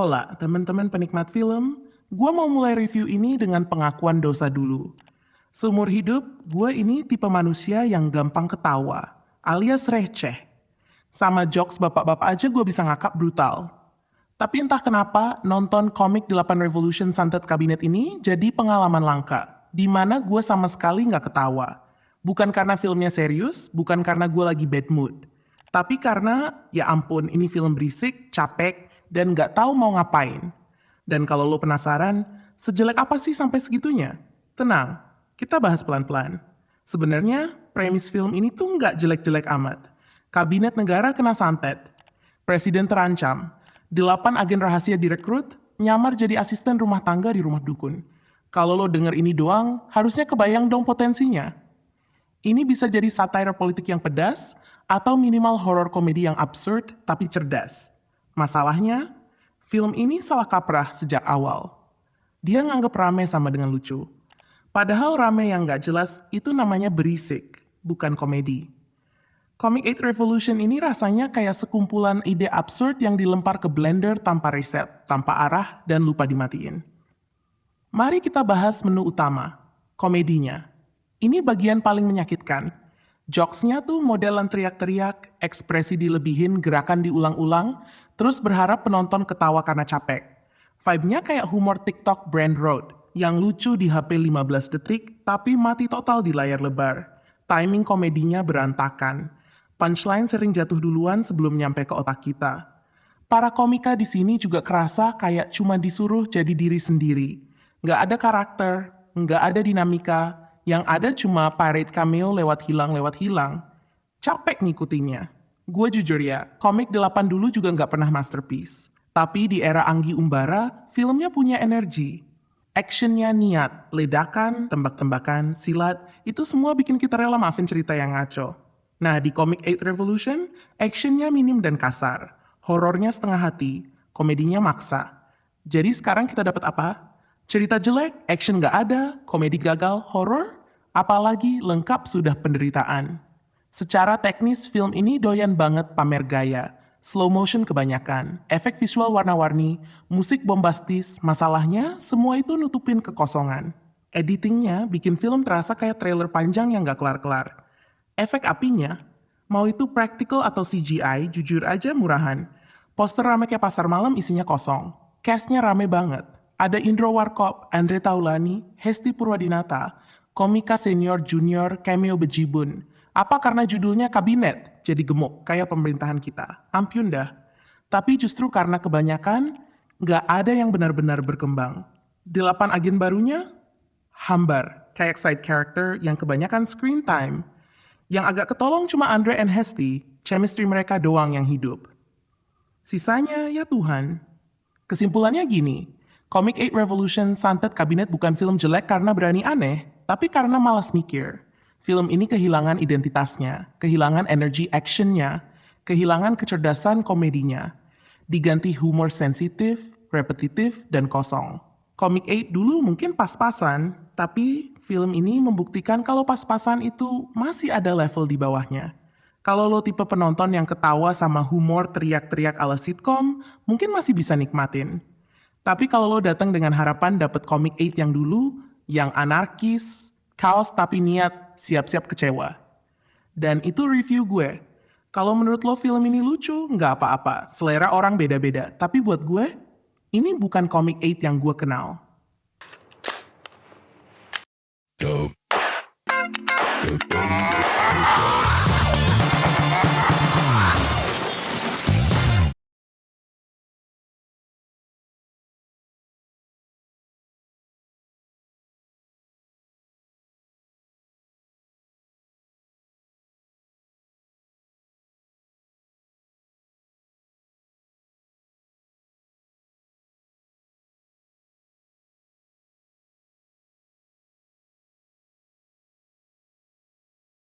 Hola, teman-teman penikmat film. Gua mau mulai review ini dengan pengakuan dosa dulu. Seumur hidup, gue ini tipe manusia yang gampang ketawa, alias receh. Sama jokes bapak-bapak aja gue bisa ngakak brutal. Tapi entah kenapa, nonton komik 8 Revolution Santet Kabinet ini jadi pengalaman langka, di mana gue sama sekali nggak ketawa. Bukan karena filmnya serius, bukan karena gue lagi bad mood. Tapi karena, ya ampun, ini film berisik, capek, dan nggak tahu mau ngapain. Dan kalau lo penasaran, sejelek apa sih sampai segitunya? Tenang, kita bahas pelan-pelan. Sebenarnya, premis film ini tuh nggak jelek-jelek amat. Kabinet negara kena santet. Presiden terancam. 8 agen rahasia direkrut, nyamar jadi asisten rumah tangga di rumah dukun. Kalau lo denger ini doang, harusnya kebayang dong potensinya. Ini bisa jadi satire politik yang pedas, atau minimal horor komedi yang absurd tapi cerdas. Masalahnya, film ini salah kaprah sejak awal. Dia nganggep rame sama dengan lucu. Padahal rame yang nggak jelas itu namanya berisik, bukan komedi. Comic 8 Revolution ini rasanya kayak sekumpulan ide absurd yang dilempar ke blender tanpa resep, tanpa arah, dan lupa dimatiin. Mari kita bahas menu utama, komedinya. Ini bagian paling menyakitkan. Jokesnya tuh modelan teriak-teriak, ekspresi dilebihin, gerakan diulang-ulang, terus berharap penonton ketawa karena capek. Vibe-nya kayak humor TikTok Brand Road, yang lucu di HP 15 detik, tapi mati total di layar lebar. Timing komedinya berantakan. Punchline sering jatuh duluan sebelum nyampe ke otak kita. Para komika di sini juga kerasa kayak cuma disuruh jadi diri sendiri. Nggak ada karakter, nggak ada dinamika, yang ada cuma parade cameo lewat hilang. Capek ngikutinnya. Gue jujur ya, komik 8 dulu juga nggak pernah masterpiece. Tapi di era Anggi Umbara, filmnya punya energi. Actionnya niat, ledakan, tembak-tembakan, silat, itu semua bikin kita rela maafin cerita yang ngaco. Nah, di Comic 8 Revolution, actionnya minim dan kasar. Horornya setengah hati, komedinya maksa. Jadi sekarang kita dapat apa? Cerita jelek, action gak ada, komedi gagal, horor, apalagi lengkap sudah penderitaan. Secara teknis, film ini doyan banget pamer gaya. Slow motion kebanyakan, efek visual warna-warni, musik bombastis, masalahnya semua itu nutupin kekosongan. Editingnya bikin film terasa kayak trailer panjang yang gak kelar-kelar. Efek apinya, mau itu practical atau CGI, jujur aja murahan. Poster rame kayak pasar malam isinya kosong. Castnya rame banget. Ada Indro Warkop, Andre Taulani, Hesti Purwadinata, komika senior junior, cameo bejibun. Apa karena judulnya kabinet, jadi gemuk kayak pemerintahan kita. Ampiun dah. Tapi justru karena kebanyakan, nggak ada yang benar-benar berkembang. 8 agen barunya, hambar, kayak side character yang kebanyakan screen time. Yang agak ketolong cuma Andre and Hesti, chemistry mereka doang yang hidup. Sisanya ya Tuhan. Kesimpulannya gini, Comic 8 Revolution Santet Kabinet bukan film jelek karena berani aneh, tapi karena malas mikir. Film ini kehilangan identitasnya, kehilangan energi actionnya, kehilangan kecerdasan komedinya. Diganti humor sensitif, repetitif, dan kosong. Comic 8 dulu mungkin pas-pasan, tapi film ini membuktikan kalau pas-pasan itu masih ada level di bawahnya. Kalau lo tipe penonton yang ketawa sama humor teriak-teriak ala sitcom, mungkin masih bisa nikmatin. Tapi kalau lo datang dengan harapan dapet Comic 8 yang dulu, yang anarkis, kaos tapi niat, siap-siap kecewa. Dan itu review gue. Kalau menurut lo film ini lucu, nggak apa-apa. Selera orang beda-beda. Tapi buat gue, ini bukan Comic 8 yang gue kenal.